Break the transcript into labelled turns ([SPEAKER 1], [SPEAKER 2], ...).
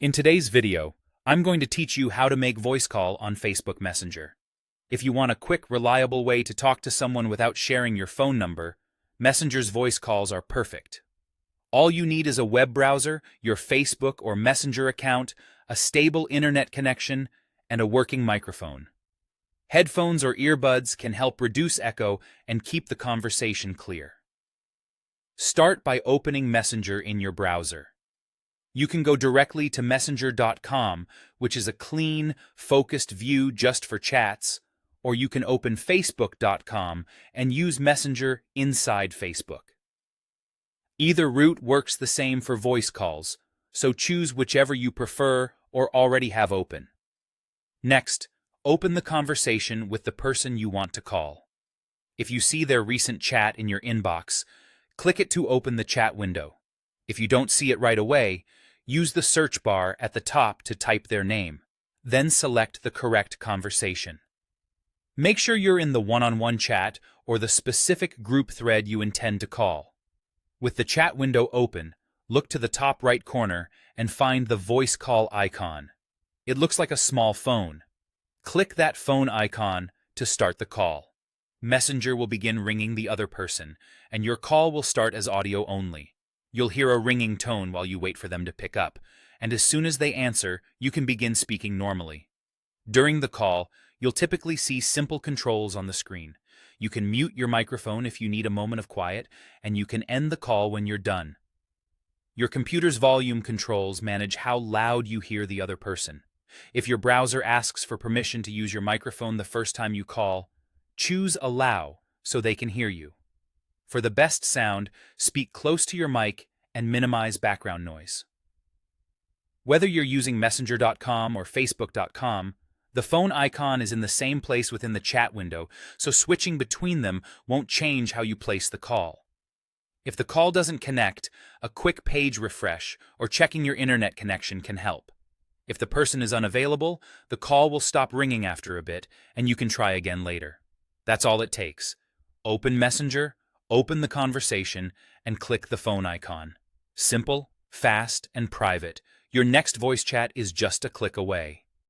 [SPEAKER 1] In today's video, I'm going to teach you how to make voice call on Facebook Messenger. If you want a quick, reliable way to talk to someone without sharing your phone number, Messenger's voice calls are perfect. All you need is a web browser, your Facebook or Messenger account, a stable internet connection, and a working microphone. Headphones or earbuds can help reduce echo and keep the conversation clear. Start by opening Messenger in your browser. You can go directly to messenger.com, which is a clean, focused view just for chats, or you can open facebook.com and use Messenger inside Facebook. Either route works the same for voice calls, so choose whichever you prefer or already have open. Next, open the conversation with the person you want to call. If you see their recent chat in your inbox, click it to open the chat window. If you don't see it right away, use the search bar at the top to type their name, then select the correct conversation. Make sure you're in the one-on-one chat or the specific group thread you intend to call. With the chat window open, look to the top right corner and find the voice call icon. It looks like a small phone. Click that phone icon to start the call. Messenger will begin ringing the other person, and your call will start as audio only. You'll hear a ringing tone while you wait for them to pick up, and as soon as they answer, you can begin speaking normally. During the call, you'll typically see simple controls on the screen. You can mute your microphone if you need a moment of quiet, and you can end the call when you're done. Your computer's volume controls manage how loud you hear the other person. If your browser asks for permission to use your microphone the first time you call, choose Allow so they can hear you. For the best sound, speak close to your mic and minimize background noise. Whether you're using messenger.com or facebook.com, the phone icon is in the same place within the chat window, so switching between them won't change how you place the call. If the call doesn't connect, a quick page refresh or checking your internet connection can help. If the person is unavailable, the call will stop ringing after a bit, and you can try again later. That's all it takes. Open Messenger, open the conversation, and click the phone icon. Simple, fast, and private. Your next voice chat is just a click away.